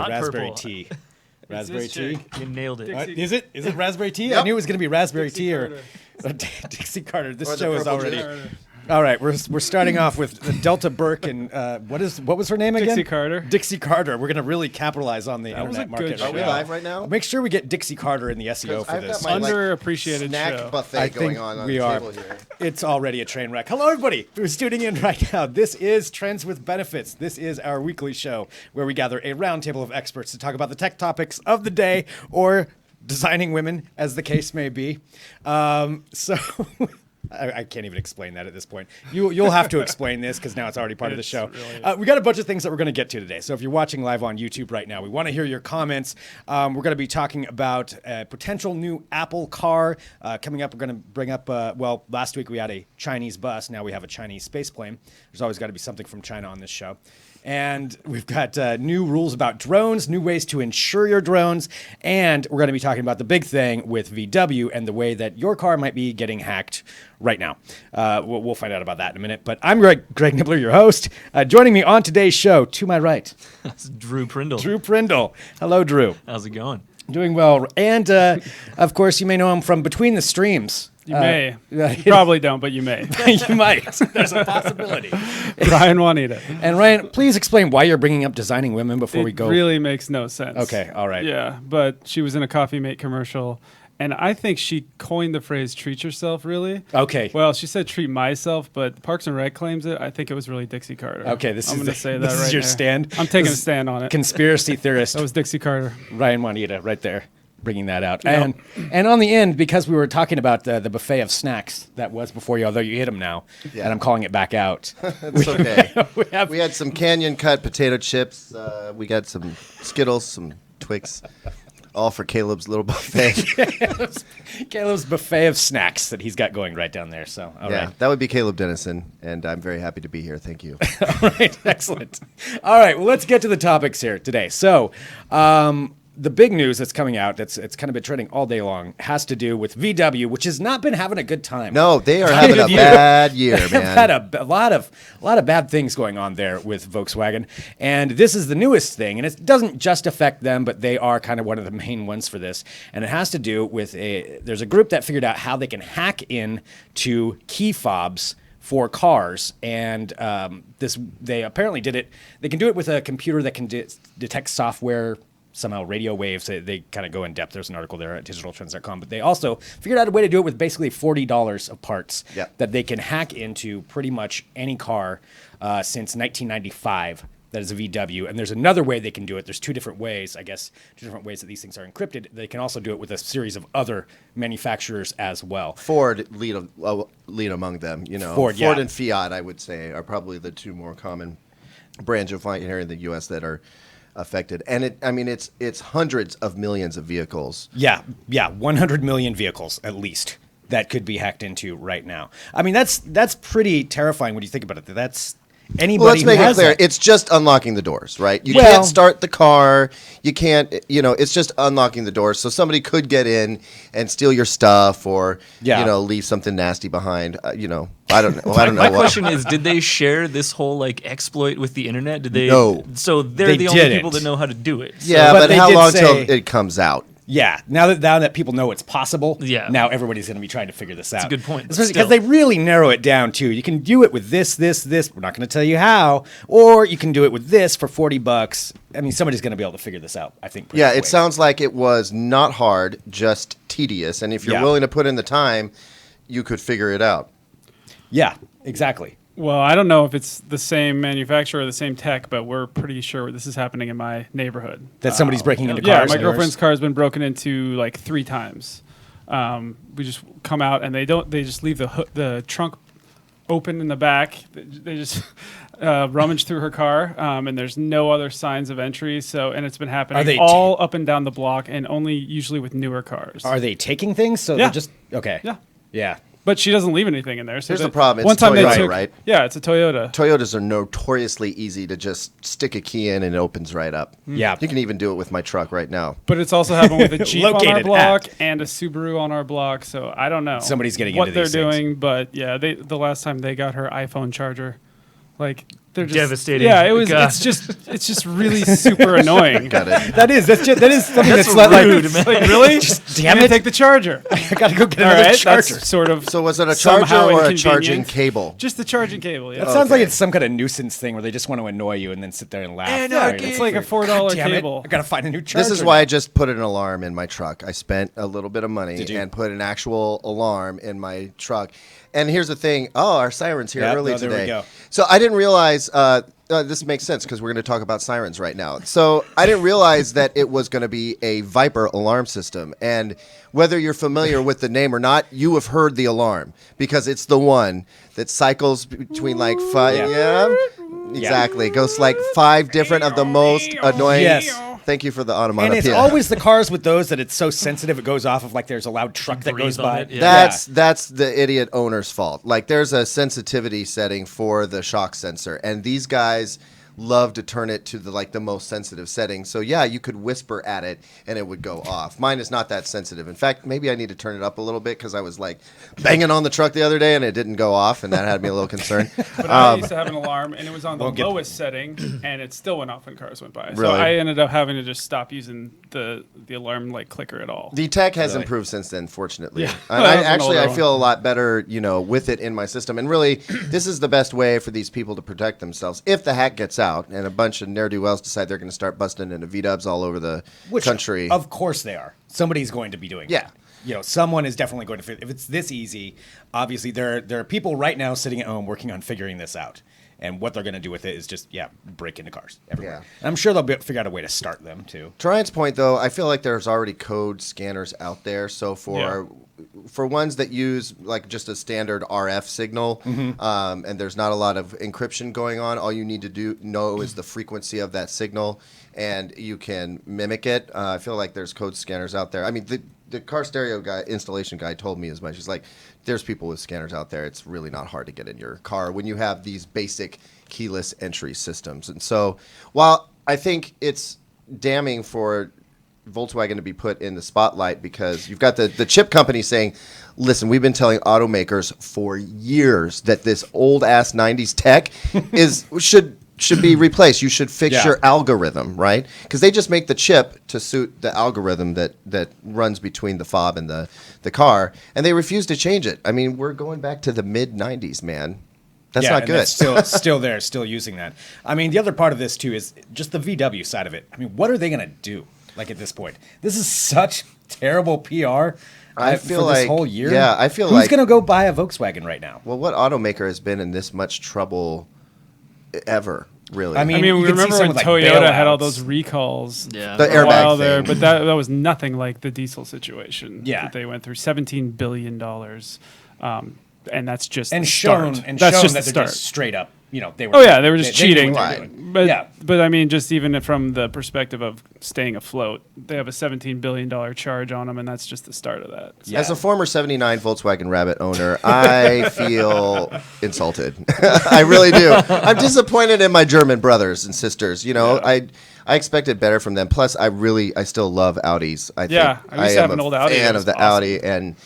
Not raspberry purple. tea. It's Raspberry this tea? chick. You nailed it. Is it? Is it raspberry tea? Yep. I knew it was going to be raspberry Dixie tea Carter. or Dixie Carter. This Or the show is purple already. juice. All right, we're starting off with Delta Burke and what was her name again? Dixie Carter. Dixie Carter. We're going to really capitalize on the That was internet a good market. show. Are we live right now? Make sure we get Dixie Carter in the SEO 'Cause for I've this. got my, Underappreciated snack show. buffet I going think on we the are. table here. It's already a train wreck. Hello, everybody who's tuning in right now. This is Trends with Benefits. This is our weekly show where we gather a roundtable of experts to talk about the tech topics of the day or designing women, as the case may be. I can't even explain that at this point. You'll have to explain this because now it's already part of the It's show. really- We got a bunch of things that we're going to get to today. So if you're watching live on YouTube right now, we want to hear your comments. We're going to be talking about a potential new Apple car coming up. We're going to bring up, last week we had a Chinese bus. Now we have a Chinese space plane. There's always got to be something from China on this show. And we've got new rules about drones, new ways to insure your drones, and we're going to be talking about the big thing with VW and the way that your car might be getting hacked right now. We'll find out about that in a minute. But I'm Greg Nibbler, your host. Joining me on today's show, to my right, That's Drew Prindle. Drew Prindle. Hello, Drew. How's it going? Doing well. And, of course, you may know him from Between the Streams. You may. You probably don't, but you may. You might. There's a possibility. Brian Juanita. And Ryan, please explain why you're bringing up designing women before we It go. really makes no sense. Okay, all right. Yeah, but she was in a Coffee Mate commercial, and I think she coined the phrase "treat yourself." Really? Okay. Well, she said "treat myself," but Parks and Rec claims it. I think it was really Dixie Carter. Okay, I'm going to say that this right is your there. stand. I'm taking This a is stand on it. Conspiracy theorist That was Dixie Carter. Ryan Juanita right there, bringing that out. Yep. And on the end, because we were talking about the buffet of snacks that was before you, although you hit them now, Yeah. and I'm calling it back out. It's okay. we We had some Canyon cut potato chips. We got some Skittles, some Twix, all for Caleb's little buffet. Caleb's buffet of snacks that he's got going right down there. So, all Yeah, right. that would be Caleb Dennison, and I'm very happy to be here. Thank you. All right, excellent. All right, well, let's get to the topics here today. So, the big news that's coming out, it's kind of been trending all day long, has to do with VW, which has not been having a good time. No, they are having a bad year, They've man. had a lot of bad things going on there with Volkswagen, and this is the newest thing, and it doesn't just affect them, but they are kind of one of the main ones for this, and it has to do with there's a group that figured out how they can hack in to key-fobs for cars, and they apparently did it. They can do it with a computer that can detect software. Somehow radio waves, they kind of go in depth. There's an article there at digitaltrends.com, but they also figured out a way to do it with basically $40 of parts that they can hack into pretty much any car since 1995 that is a VW. And there's another way they can do it. There's two different ways, I guess, two different ways that these things are encrypted. They can also do it with a series of other manufacturers as well. Ford lead among them. You know, Ford and Fiat, I would say, are probably the two more common brands you'll find here in the U.S. that are affected. And it's hundreds of millions of vehicles. Yeah, 100 million vehicles at least that could be hacked into right now. I mean, that's pretty terrifying when you think about it. That's anybody. Well, let's make who it has clear. that. It's just unlocking the doors, right? You Well- can't start the car. You can't, it's just unlocking the doors. So somebody could get in and steal your stuff or, leave something nasty behind. I don't know. My question is, did they share this whole exploit with the internet? Did they? No. So they're They the only didn't. people that know how to do it. Yeah, But but they how did long say- till it comes out? Yeah, now that people know it's possible, Yeah. now everybody's going to be trying to figure this out. a good point, but Especially still. because they really narrow it down too. You can do it with this. We're not going to tell you how, or you can do it with this for $40. I mean, somebody's going to be able to figure this out. I think. pretty Yeah, quick. it sounds like it was not hard, just tedious. And if you're Yeah. willing to put in the time, you could figure it out. Yeah, exactly. Well, I don't know if it's the same manufacturer or the same tech, but we're pretty sure this is happening in my neighborhood. That somebody's breaking into Yeah, cars. my in yours. girlfriend's car has been broken into like 3 times. We just come out and they just leave the trunk open in the back. They just rummage through her car, and there's no other signs of entry. And it's been Are happening they all up and down the block, and only usually with newer cars. Are they taking things? So Yeah. they're just okay. Yeah. But she doesn't leave anything in there. So Here's they- the problem. It's One time Toyota, they took, right? Yeah, it's a Toyota. Toyotas are notoriously easy to just stick a key in and it opens right up. Yeah. You can even do it with my truck right now. But it's also happened with a Jeep on our Located block and a Subaru on our block. So I don't know. Somebody's getting what into these they're things. doing, but yeah, the last time they got her iPhone charger, like they're just Devastating. Yeah, it was. God. It's just really super annoying. Got it. That is something that's rude, like, man. Like, really? damn You it. take the charger. I gotta go get All another right, charger. that's sort of. So was it a charger somehow or a inconvenient. charging cable? Just the charging cable. Yeah. That sounds like Okay. it's some kind of nuisance thing where they just want to annoy you and then sit there and laugh. Anarchy. It's like a $4 Damn it, cable. I gotta find a new charger. This is why I now. just put an alarm in my truck. I spent a little bit of money Did you? and put an actual alarm in my truck. And here's the thing. Oh, our siren's here Yep, early no, there we today. go. So I didn't realize. This makes sense because we're going to talk about sirens right now. So I didn't realize that it was going to be a Viper alarm system. And whether you're familiar with the name or not, you have heard the alarm because it's the one that cycles between like 5. Yeah. Exactly. Goes like 5 different of the most annoying. Yes. Thank you for the And onomatopoeia. it's always the cars with those that it's so sensitive it goes off of like there's a loud truck that Breathe goes on by. it, yeah. That's the idiot owner's fault. Like there's a sensitivity setting for the shock sensor, and these guys love to turn it to the most sensitive setting. So yeah, you could whisper at it and it would go off. Mine is not that sensitive. In fact, maybe I need to turn it up a little bit because I was like banging on the truck the other day and it didn't go off, and that had me a little concerned. But I used to have an alarm, and it was on the Won't get- lowest setting, and it still went off when cars went by. So Really? I ended up having to just stop using the alarm clicker at all. The tech has improved since then, fortunately. Yeah. And That was an older I one. feel a lot better, with it in my system. And really, this is the best way for these people to protect themselves. If the hack gets out and a bunch of ne'er-do-wells decide they're going to start busting into V-dubs all over the country. Of course they are. Somebody's going to be doing Yeah. that. Someone is definitely going to. If it's this easy, obviously there are people right now sitting at home working on figuring this out. And what they're going to do with it is just, break into cars everywhere. Yeah. And I'm sure they'll figure out a way to start them, too. To Ryan's point, though, I feel like there's already code scanners out there. So for ones that use like just a standard RF signal, and there's not a lot of encryption going on, all you need to know is the frequency of that signal, and you can mimic it. I feel like there's code scanners out there. I mean, the car stereo guy, installation guy, told me as much. He's like, there's people with scanners out there. It's really not hard to get in your car when you have these basic keyless entry systems. And so while I think it's damning for Volkswagen to be put in the spotlight because you've got the chip company saying, listen, we've been telling automakers for years that this old ass 90s tech should be replaced. You should fix your algorithm, right? Because they just make the chip to suit the algorithm that runs between the fob and the car, and they refuse to change it. I mean, we're going back to the mid 90s, man. That's not and good. that's still there, still using that. I mean, the other part of this too is just the VW side of it. I mean, what are they going to do? Like at this point, this is such terrible PR. I feel for like this whole year. Yeah, I feel who's like going to go buy a Volkswagen right now? Well, what automaker has been in this much trouble ever? Really? I mean, we you can see remember some when with, like, Toyota had all bailouts. those recalls Yeah. The for a while airbag there, thing. but that was nothing like the diesel situation. Yeah. that they went through $17 billion, and that's just and the shown start. and That's shown just that the they're start. just straight up. They were. Oh yeah, they were just they knew cheating. what they were doing. But Yeah. but I mean, just even from the perspective of staying afloat, they have a $17 billion charge on them, and that's just the start of that. So- As a former 79 Volkswagen Rabbit owner, I feel insulted. I really do. I'm disappointed in my German brothers and sisters. I expected better from them. Plus, I still love Audis. I used to have an old Audi. fan It of the was awesome. Audi, and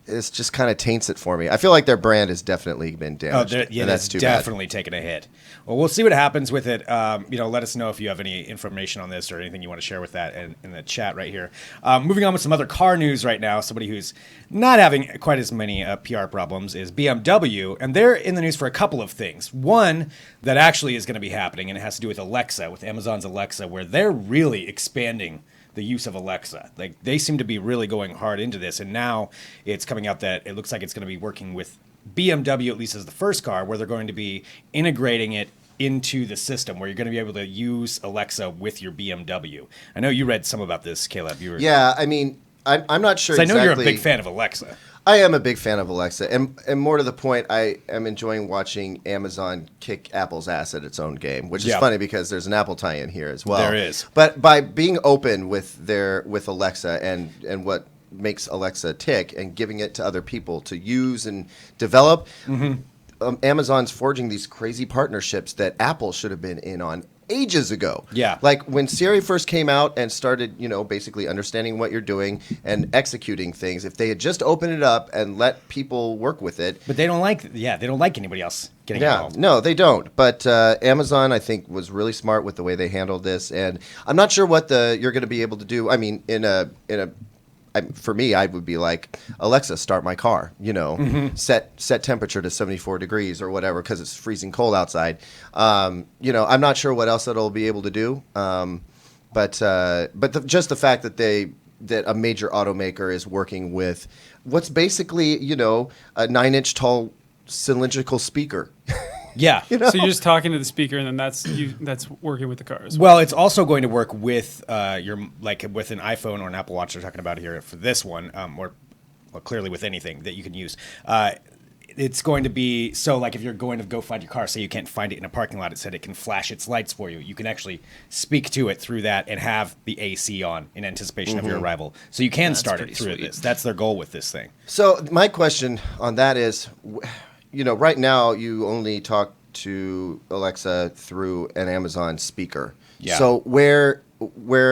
it's just kind of taints it for me. I feel like their brand has definitely been damaged, and that's too definitely taken a hit. Well, we'll see what happens with it. Let us know if you have any information on this or anything you want to share with that in the chat right here. Moving on with some other car news right now. Somebody who's not having quite as many PR problems is BMW, and they're in the news for a couple of things. One that actually is going to be happening, and it has to do with Alexa, with Amazon's Alexa, where they're really expanding the use of Alexa. Like they seem to be really going hard into this, and now it's coming out that it looks like it's going to be working with BMW, at least as the first car, where they're going to be integrating it into the system, where you're going to be able to use Alexa with your BMW. I know you read some about this, Caleb. Yeah, I mean, I'm not sure. I exactly. know you're a big fan of Alexa. I am a big fan of Alexa, and more to the point, I am enjoying watching Amazon kick Apple's ass at its own game, which is funny because there's an Apple tie-in here as well. There is. But by being open with Alexa and what makes Alexa tick and giving it to other people to use and develop, Amazon's forging these crazy partnerships that Apple should have been in on ages ago. Yeah. Like when Siri first came out and started, basically understanding what you're doing and executing things, if they had just opened it up and let people work with it. But they don't like anybody else getting involved. No, they don't. But Amazon, I think, was really smart with the way they handled this. And I'm not sure what you're going to be able to do. I mean, for me, I would be like, Alexa, start my car. Set temperature to 74 degrees or whatever because it's freezing cold outside. I'm not sure what else it'll be able to do. But just the fact that a major automaker is working with what's basically a 9-inch tall cylindrical speaker. Yeah. So you're just talking to the speaker, and then that's working with the cars. Well, it's also going to work with with an iPhone or an Apple Watch. They're talking about here for this one, or clearly with anything that you can use. It's going to be if you're going to go find your car, say you can't find it in a parking lot, it said it can flash its lights for you. You can actually speak to it through that and have the AC on in anticipation of your arrival. So you can start it through this. That's their goal with this thing. So my question on that is, right now you only talk to Alexa through an Amazon speaker. Yeah. So where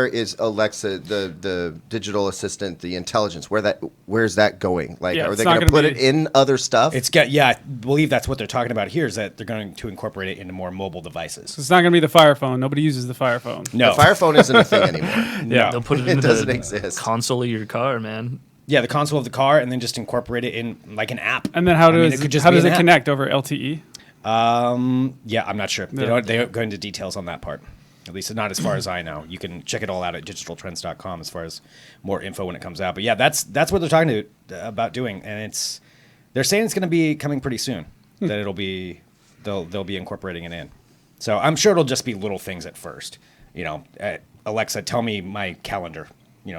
is Alexa, the digital assistant, the intelligence? Where's that going? Like, are they going to put it in other stuff? I believe that's what they're talking about here, is that they're going to incorporate it into more mobile devices. So it's not going to be the Fire Phone. Nobody uses the Fire Phone. No. The Fire Phone isn't a thing anymore. Yeah. They'll put it It in doesn't the exist. console of your car, man. Yeah, the console of the car, and then just incorporate it in like an app. And then how does an it app. connect over LTE? Yeah, I'm not sure. Yeah. They don't go into details on that part. At least not as far as I know. You can check it all out at digitaltrends.com as far as more info when it comes out. But yeah, that's what they're talking about doing, and they're saying it's going to be coming pretty soon. That they'll be incorporating it in. So I'm sure it'll just be little things at first. Alexa, tell me my calendar.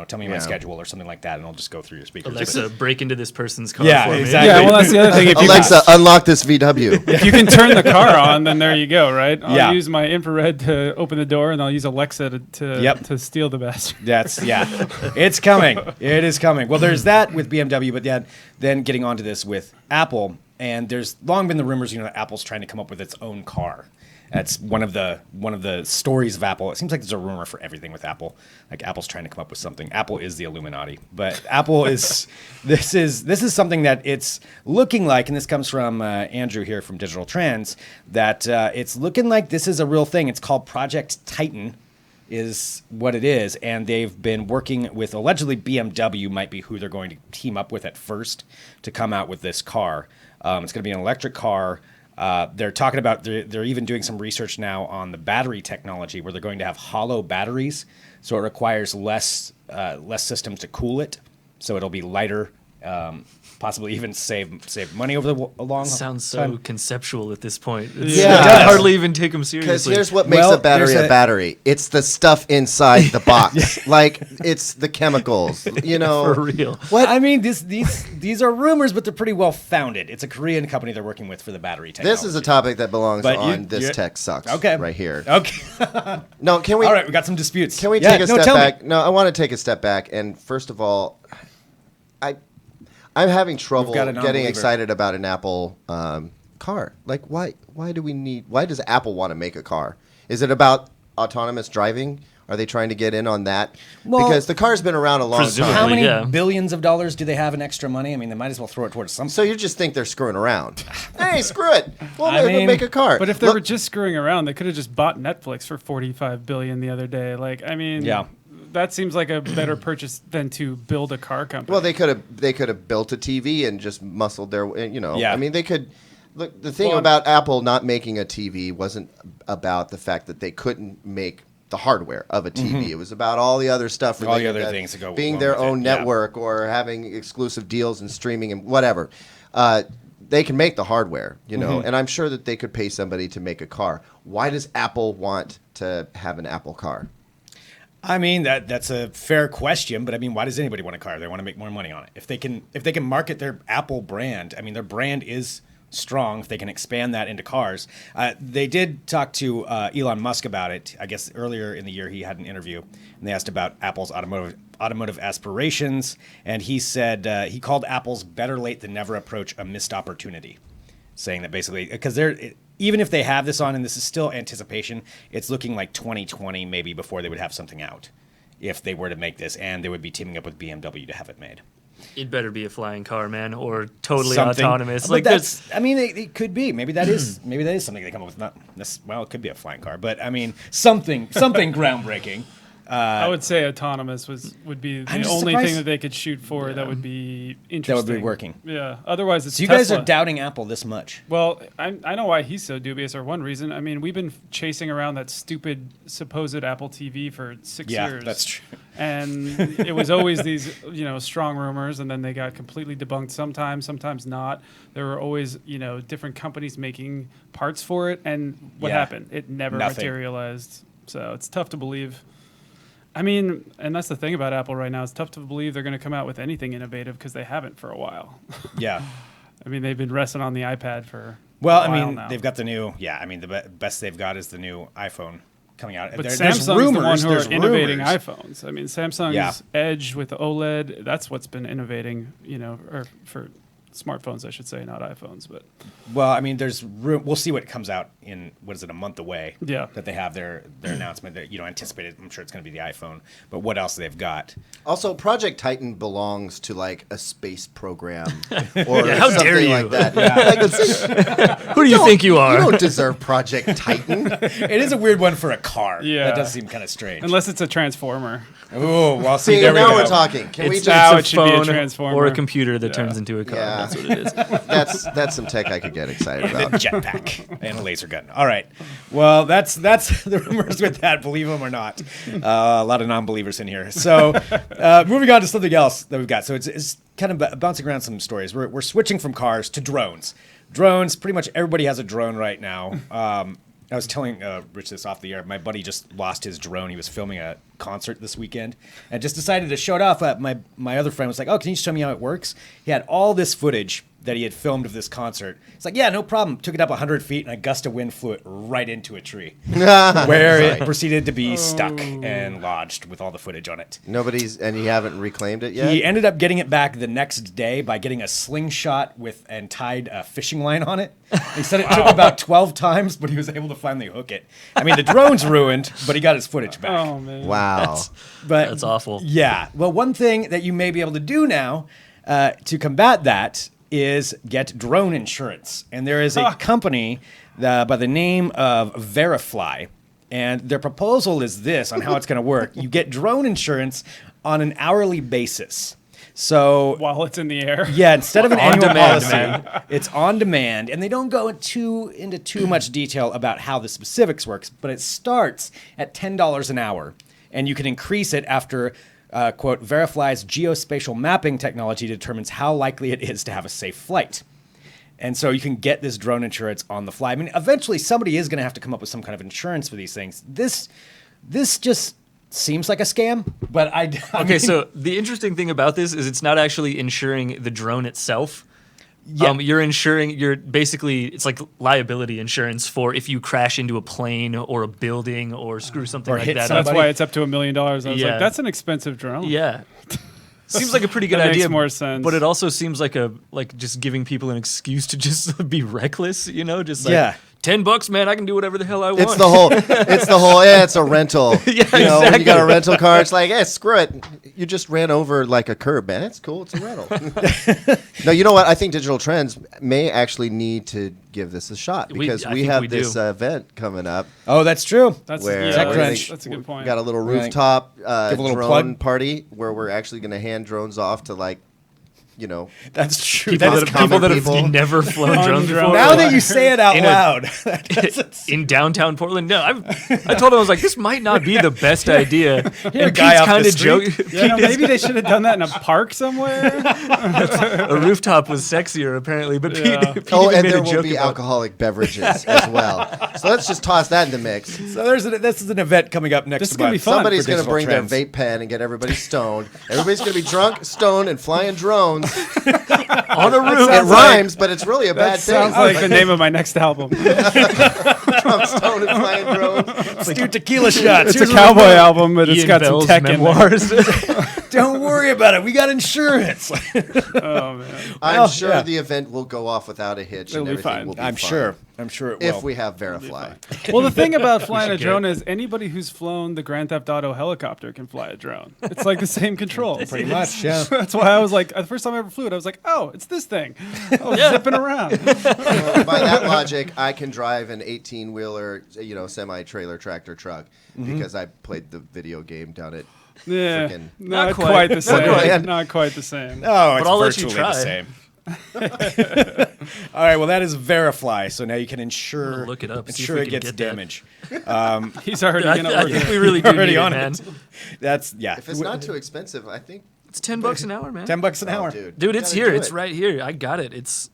Tell me my schedule or something like that, and I'll just go through your speakers. Alexa, break into this person's car Yeah, for me. exactly. Yeah, well, that's the other thing. If Alexa, unlock this VW. if you can turn the car on, then there you go, right? I'll Yeah. use my infrared to open the door, and I'll use Alexa to steal the bastard. It's coming. It is coming. Well, there's that with BMW, but then getting onto this with Apple, and there's long been the rumors, that Apple's trying to come up with its own car. That's one of the stories of Apple. It seems like there's a rumor for everything with Apple. Like Apple's trying to come up with something. Apple is the Illuminati, but Apple is this is something that it's looking like, and this comes from Andrew here from Digital Trends, that it's looking like this is a real thing. It's called Project Titan, is what it is, and they've been working with, allegedly BMW might be who they're going to team up with at first to come out with this car. It's going to be an electric car. They're talking about, they're even doing some research now on the battery technology where they're going to have hollow batteries, so it requires less systems to cool it, so it'll be lighter, possibly even save money over the long Sounds so time. conceptual at this point. Yeah. I can hardly even take them Because seriously. here's what makes a battery a battery. It's the stuff inside the box. Like, it's the chemicals, For real. What? I mean, these are rumors, but they're pretty well founded. It's a Korean company they're working with for the battery technology. This is a topic that belongs But on This Tech Sucks. Okay. Right here. Okay. No, can we... All right, we got some disputes. Can we take a step back? No, I want to take a step back. And first of all, I'm having trouble got a getting non-believer. excited about an Apple car. Like, why does Apple want to make a car? Is it about autonomous driving? Are they trying to get in on that? Well, because the car's been around a long presumably, time. How many yeah. billions of dollars do they have in extra money? I mean, they might as well throw it towards something. So you just think they're screwing around? Hey, screw it. We'll I mean, make a car. But if they Look, were just screwing around, they could have just bought Netflix for $45 billion the other day. Like, I mean, Yeah. that seems like a better purchase than to build a car company. well, they could have built a TV and just muscled their, Yeah. I mean, they could. Look, the thing Well, about Apple not making a TV wasn't about the fact that they couldn't make the hardware of a TV. It was about all the other stuff. All the related other to things that go being along their with it, own yeah. network or having exclusive deals and streaming and whatever. They can make the hardware, and I'm sure that they could pay somebody to make a car. Why does Apple want to have an Apple car? I mean, that's a fair question, but I mean, why does anybody want a car? They want to make more money on it. If they can market their Apple brand, I mean, their brand is strong. If they can expand that into cars, they did talk to Elon Musk about it. I guess earlier in the year he had an interview, and they asked about Apple's automotive aspirations, and he said he called Apple's better late than never approach a missed opportunity. saying that basically because even if they have this on and this is still anticipation, it's looking like 2020 maybe before they would have something out if they were to make this, and they would be teaming up with BMW to have it made. It better be a flying car, man, or totally Something. autonomous. But Like that's, I mean, it could be. Maybe that is something they come up with. Not this. Well, it could be a flying car, but I mean, something groundbreaking. I would say autonomous would be I'm the just only surprised- thing that they could shoot for that would be That interesting. would be working. Yeah. Otherwise, it's So you guys Tesla. are doubting Apple this much. Well, I know why he's so dubious, or one reason. I mean, we've been chasing around that stupid supposed Apple TV for 6 Yeah, years. that's true. And it was always these, strong rumors, and then they got completely debunked sometimes not. There were always, different companies making parts for it, and what Yeah. happened? It never Nothing. materialized. So it's tough to believe. I mean, and that's the thing about Apple right now. It's tough to believe they're going to come out with anything innovative because they haven't for a while. Yeah. I mean, they've been resting on the iPad for Well, a I while mean, now. they've got the new. Yeah, I mean, the best they've got is the new iPhone coming out. But There's Samsung's the one who are there's innovating rumors. iPhones. I mean, Samsung's Yeah. Edge with the OLED, that's what's been innovating, or for smartphones, I should say, not iPhones. But Well, I mean, there's room. We'll see what comes out in a month away. Yeah. That they have their announcement that anticipated. I'm sure it's going to be the iPhone. But what else they've got? Also, Project Titan belongs to like a space program or Yeah, how something dare you. like that. Like, who do you think you you are? don't deserve Project Titan. It is a weird one for a car. Yeah. That does seem kind of strange. unless it's a transformer. Oh, well, see, See, there we now go. we're talking. Can we It's just? Now a it should be a phone transformer. or a computer that turns into a car. Yeah. That's what it is. That's some tech I could get excited And a about. jetpack and a laser gun. All right. Well, that's the rumors with that. Believe them or not. A lot of non-believers in here. So, moving on to something else that we've got. So it's kind of bouncing around some stories. We're switching from cars to drones. Drones. Pretty much everybody has a drone right now. I was telling Rich this off the air. My buddy just lost his drone. He was filming a concert this weekend and just decided to show it off. My other friend was like, "Oh, can you show me how it works?" He had all this footage that he had filmed of this concert. He's like, "Yeah, no problem." Took it up 100 feet, and a gust of wind flew it right into a tree, where it proceeded to be stuck and lodged with all the footage on it. And you haven't reclaimed it yet? He ended up getting it back the next day by getting a slingshot and tied a fishing line on it. He said it took about 12 times, but he was able to finally hook it. I mean, the drone's ruined, but he got his footage back. Oh, man. Wow. That's awful. Yeah. Well, one thing that you may be able to do now to combat that is get drone insurance. And there is a company by the name of Verifly. And their proposal is this on how it's going to work. You get drone insurance on an hourly basis. So While it's in the air. yeah, instead of an On annual demand, policy, man. it's on demand, and they don't go into too much detail about how the specifics works. But it starts at $10 an hour, and you can increase it after quote Verifly's geospatial mapping technology determines how likely it is to have a safe flight. And so you can get this drone insurance on the fly. I mean, eventually somebody is going to have to come up with some kind of insurance for these things. This just seems like a scam, but I Okay, mean, so the interesting thing about this is it's not actually insuring the drone itself. Yeah. You're basically, it's like liability insurance for if you crash into a plane or a building or screw something Or like hit that So that's up. why it's up to $1 million. I was Yeah. like, that's an expensive drone. Yeah. Seems like a pretty good That makes idea. more sense. But it also seems like just giving people an excuse to just be reckless, just like Yeah. $10, man, I can do whatever the hell I want. It's the whole, it's a rental. Yeah, When you exactly. got a rental car, it's like, screw it. You just ran over like a curb, man. It's cool. It's a rental. No, you know what? I think Digital Trends may actually need to give this a shot because I we think have we this do. Event coming up oh, that's true. That's, where yeah, TechCrunch. that's a good point. we got a little Right. rooftop Give a little drone plug. party where we're actually going to hand drones off to That's true. people That is that people. have never flown On drones drone. before. now that you say it out In a- loud. In downtown Portland, no. I told him, I was like, this might not be the best idea. You're a And guy Pete's off the kind of street. joking. Yeah, no, maybe they should have done that in a park somewhere. A rooftop was sexier, apparently. But Yeah. Pete Oh, even and made there a will joke be about alcoholic beverages as well. So let's just toss that in the mix. So this is an event coming up next This is gonna month. be fun. Somebody's for going to Digital bring Trends. their vape pen and get everybody stoned. Everybody's going to be drunk, stoned, and flying drones. on a roof. It rhymes, but it's really a bad That thing. sounds like the name of my next album. drunk, stoned, and flying drones. Let's do tequila shots. It's a Here's what cowboy we're doing. album, but it's Ian got Bell's some tech in there. memoirs. Don't worry about it. We got insurance. Oh man. I'm sure yeah. the event will go off without a hitch, It'll and be everything fine. will be I'm fine. sure. I'm sure it will. If we have Verifly. Well, the thing about flying a should drone is anybody who's flown the Grand Theft Auto helicopter can fly a drone. It's like the same controls. Pretty much, yeah. That's why I was like, the first time I ever flew it, I was like, oh, it's this thing. I was zipping around. So by that logic, I can drive an 18-wheeler, semi-trailer tractor truck because I played the video game down at Yeah, Frickin' not Not quite quite. the Not same. quite. Not quite the same. Oh, it's I'll let you virtually try. the same. All right, well, that is Verifly. So now you can ensure, We'll look it up, see if ensure we it can gets get that. damage. He's already I, gonna I work think it. we really do Already need it, on man. it. That's, yeah. If it's not too expensive, I think. It's $10 an hour, man. $10 an hour. Dude, it's gotta here. do It's it. right here. I got it. It's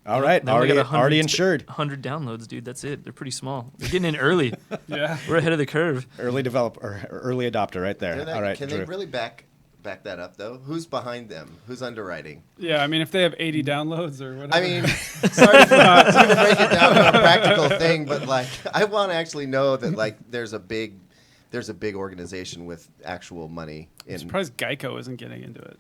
All right, they only got already insured. 100 downloads, dude. That's it. They're pretty small. We're getting in early. Yeah. We're ahead of the curve. Early developer, or early adopter right there. All right, Can Drew. they really back that up though? Who's behind them? Who's underwriting? Yeah, I mean, if they have 80 downloads or whatever. I mean, sorry to break it down to a practical thing, but like, I want to actually know that like there's a big organization with actual money I'm in. surprised Geico isn't getting into it.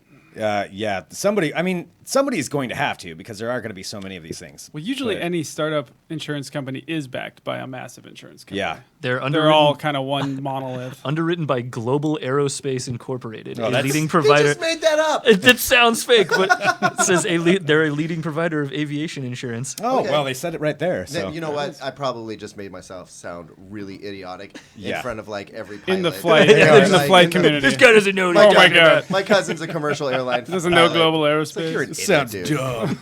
Yeah, somebody's going to have to because there are going to be so many of these things. Well, usually But- any startup insurance company is backed by a massive insurance company. Yeah. They're They're all kind of one monolith. underwritten by Global Aerospace Incorporated, Oh, a that's- leading He provider. just made that up. It sounds fake, but it says they're a leading provider of aviation insurance. Oh, Okay. well, they said it right there. So Then, you know what? I probably just made myself sound really idiotic Yeah. in front of like every pilot. In the flight, Yeah, in the like, flight in the- community. This guy doesn't know what My he's my talking God. about. My cousin's a commercial airline. Doesn't know pilot. global It's like, aerospace. you're an idiot, sounds dude. dumb.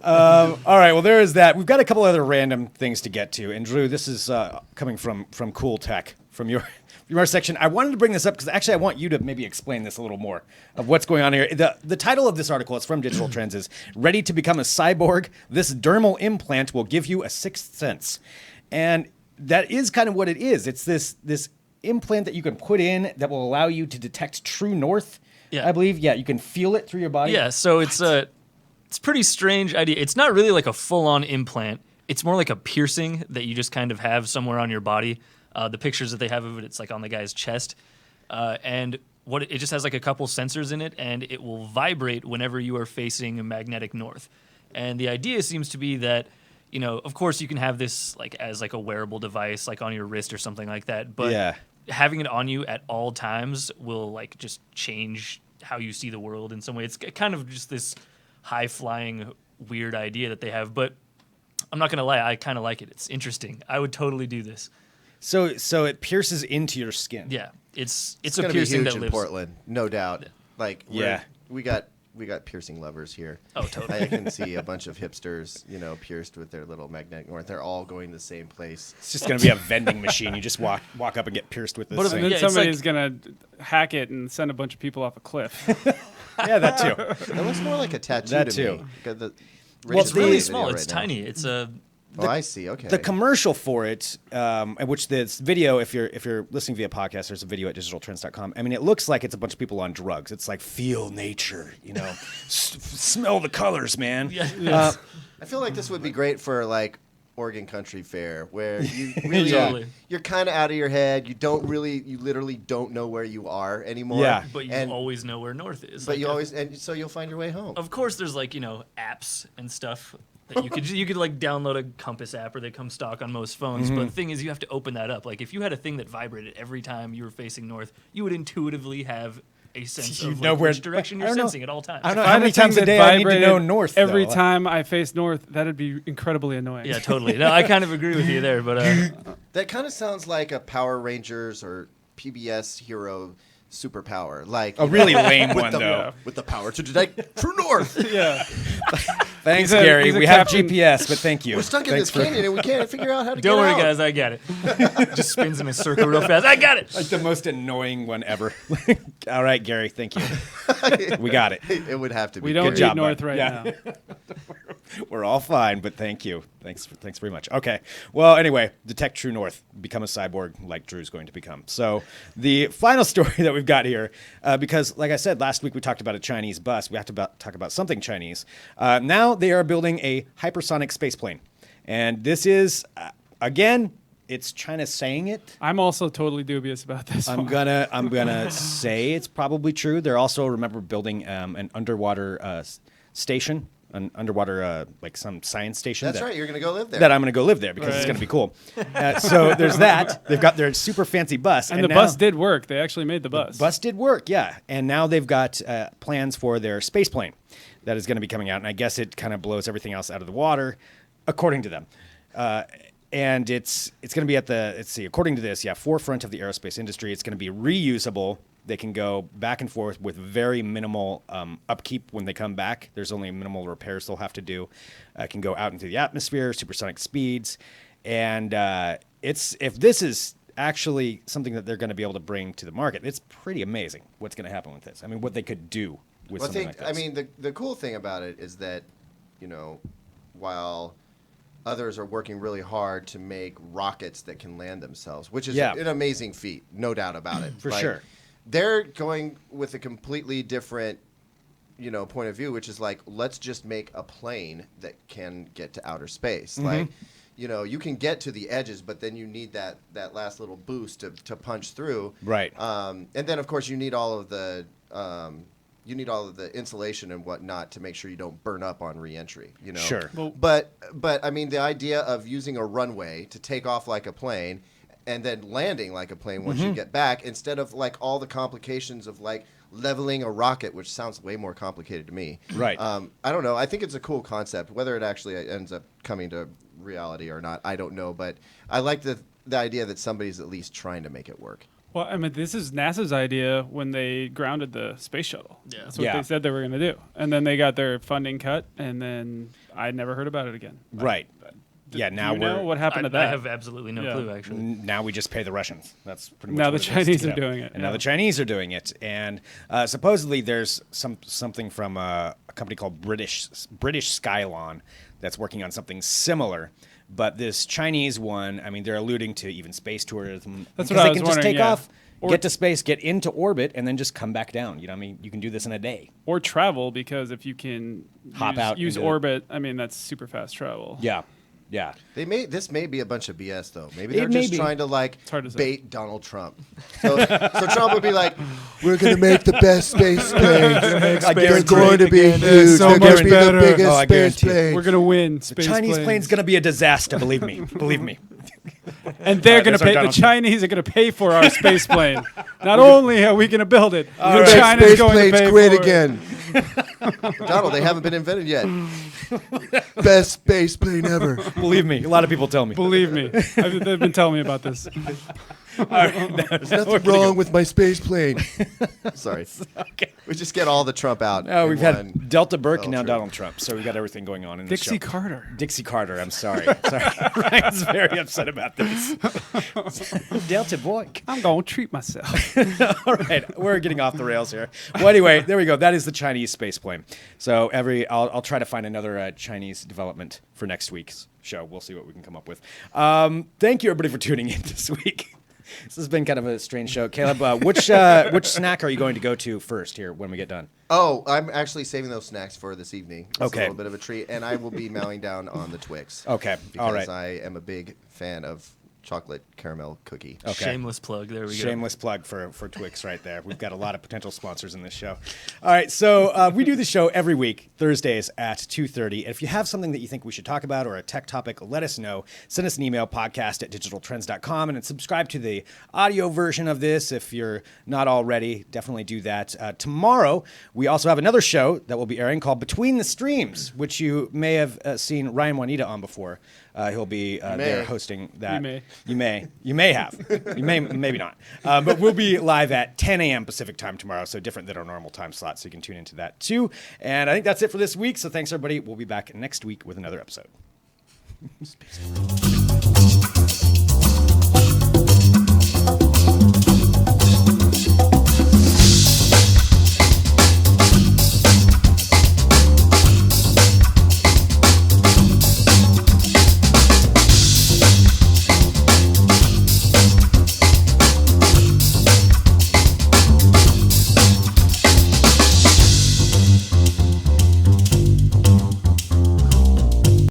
All right, well, there is that. We've got a couple other random things to get to. And Drew, this is coming from Cool Tech, from your section. I wanted to bring this up because actually I want you to maybe explain this a little more of what's going on here. The title of this article, it's from Digital Trends, is Ready to Become a Cyborg? This dermal implant will give you a sixth sense. And that is kind of what it is. It's this implant that you can put in that will allow you to detect true north. Yeah. I believe. Yeah, you can feel it through your body. Yeah, so it's a pretty strange idea. It's not really like a full-on implant. It's more like a piercing that you just kind of have somewhere on your body. The pictures that they have of it, it's like on the guy's chest, and it just has like a couple sensors in it, and it will vibrate whenever you are facing a magnetic north. And the idea seems to be that, of course you can have this like as like a wearable device, like on your wrist or something like that. But Yeah. having it on you at all times will like just change how you see the world in some way. It's kind of just this high-flying weird idea that they have, but I'm not gonna lie, I kind of like it. It's interesting. I would totally do this. So it pierces into your skin. Yeah, it's It's a gonna be piercing huge that in lives. Portland, no doubt. Like, Yeah. we got piercing lovers here. Oh, totally. I can see a bunch of hipsters, pierced with their little magnetic north. They're all going to the same place. It's just going to be a vending machine. You just walk up and get pierced with this But if thing. And then Yeah, it's somebody's like- gonna hack it and send a bunch of people off a cliff. Yeah, that too. It looks more like a tattoo That to too. me. Got the- Well, It's the- really video small. right It's now. tiny. It's a Oh, I see. Okay. The commercial for it, which this video, if you're listening via podcast, there's a video at digitaltrends.com. I mean, it looks like it's a bunch of people on drugs. It's like feel nature, smell the colors, man. yeah. I feel like this would be great for like Oregon Country Fair, where you really Totally. you're kind of out of your head. You literally don't know where you are anymore. Yeah. But you And- always know where north is. But Like, you always, and so you'll find your way home. Of course, there's like apps and stuff that you could like download a compass app or they come stock on most phones. Mm-hmm. But the thing is, you have to open that up. Like if you had a thing that vibrated every time you were facing north, you would intuitively have a sense You of know like, where- which direction I you're don't know. sensing at all times. I don't know If how I had many a thing times a that day I need to know vibrated north. every though. time I face north, that'd be incredibly annoying. Yeah, totally. No, I kind of agree with you there, but That kind of sounds like a Power Rangers or PBS hero superpower. Like A really lame with one, the, though. with the power to detect true north. Yeah. Thanks, He's a- Gary. he's a We have captain. GPS, but thank you. We're stuck in Thanks this canyon and we can't figure out how to don't get worry, out. guys, I get it. Just spins in a circle real fast. I got it. Like the most annoying one ever. All right, Gary. Thank you. We got it. It would have to be. We don't Good need job, north bud. right Yeah. now. We're all fine, but thank you. Thanks very much. Okay. Well, anyway, detect true north, become a cyborg like Drew's going to become. So the final story that we've got here, because like I said, last week we talked about a Chinese bus. We have to talk about something Chinese. Now they are building a hypersonic space plane. And this is, again, it's China saying it. I'm also totally dubious about this. I'm gonna say it's probably true. They're also remember building an underwater station, an underwater like some science station. That's right. You're going to go live there. That I'm going to go live there because it's going to be cool. So there's that. They've got their super fancy bus, and the bus did work. They actually made the bus. The bus did work, yeah. And now they've got plans for their space plane that is going to be coming out, and I guess it kind of blows everything else out of the water, according to them. And it's going to be at the, let's see, according to this, forefront of the aerospace industry. It's going to be reusable. They can go back and forth with very minimal upkeep when they come back. There's only minimal repairs they'll have to do. Can go out into the atmosphere, supersonic speeds. And if this is actually something that they're going to be able to bring to the market, it's pretty amazing what's going to happen with this. I mean, what they could do with something like this. I mean, the cool thing about it is that, while others are working really hard to make rockets that can land themselves, which is an amazing feat, no doubt about it. For sure. They're going with a completely different, point of view, which is like, let's just make a plane that can get to outer space. Mm-hmm. Like, you can get to the edges, but then you need that last little boost to punch through. Right. And then, of course, you need all of the insulation and whatnot to make sure you don't burn up on reentry. Sure. Well, But I mean, the idea of using a runway to take off like a plane and then landing like a plane once you get back, instead of like all the complications of like leveling a rocket, which sounds way more complicated to me. Right. I don't know. I think it's a cool concept. Whether it actually ends up coming to reality or not, I don't know. But I like the idea that somebody's at least trying to make it work. Well, I mean, this is NASA's idea when they grounded the space shuttle. Yeah. That's what they said they were going to do. And then they got their funding cut, and then I never heard about it again. Right. Yeah, now Do you know what happened to that? I have absolutely no clue, actually. Now we just pay the Russians. That's pretty much Now what the it is Chinese to are get out. doing it, And now the Chinese are doing it. And supposedly there's something from a company called British Skylon that's working on something similar. But this Chinese one, I mean, they're alluding to even space tourism. That's because what I they was can just wondering, take off, get to space, get into orbit, and then just come back down. I mean, you can do this in a day. Or travel, because if you can Hop out use into orbit, I mean, that's super fast travel. Yeah. Yeah. This may be a bunch of BS though. Maybe It they're may just be. trying to like hard to say. bait Donald Trump. So Trump would be like, "We're going to make the best space plane. They're going to be huge. so They're going much to be better. the biggest Oh, I space guarantee it. plane." We're going to win. The Chinese plane's going to be a disaster, believe me. Believe me. And they're going there's to our pay. The Donald Chinese are going to pay for our space plane. Not only are we going to build it, Make China's space going to planes pay great for again. Donald, they haven't been invented yet. Best space plane ever. Believe me. A lot of people tell me. it. Believe me, they've been telling me about this. There's nothing wrong with my space plane. Sorry. Okay. We just get all the Trump out. Oh, in we've one. had Delta Burke and now true. Donald Trump. So we've got everything going on in this Dixie show. Carter. Dixie Carter, I'm sorry. Ryan's very upset about this. Delta Burke. I'm going to treat myself. All right, we're getting off the rails here. Well, anyway, there we go. That is the Chinese space plane. So I'll try to find another Chinese development for next week's show. We'll see what we can come up with. Thank you, everybody, for tuning in this week. This has been kind of a strange show. Caleb, which snack are you going to go to first here when we get done? Oh, I'm actually saving those snacks for this evening. It's Okay. a little bit of a treat, and I will be mowing down on the Twix. Okay, Because all right. I am a big fan of chocolate caramel cookie. Okay. Shameless plug. There we go. Shameless plug for Twix right there. We've got a lot of potential sponsors in this show. All right, so we do the show every week, Thursdays at 2:30. And if you have something that you think we should talk about or a tech topic, let us know. Send us an email, podcast@digitaltrends.com, and then subscribe to the audio version of this if you're not already. Definitely do that. Tomorrow, we also have another show that will be airing called Between the Streams, which you may have seen Ryan Juanita on before. He'll be there hosting that. You may. You may have. You may, maybe not. But we'll be live at 10 a.m. Pacific time tomorrow, so different than our normal time slot, so you can tune into that too. And I think that's it for this week, so thanks everybody. We'll be back next week with another episode.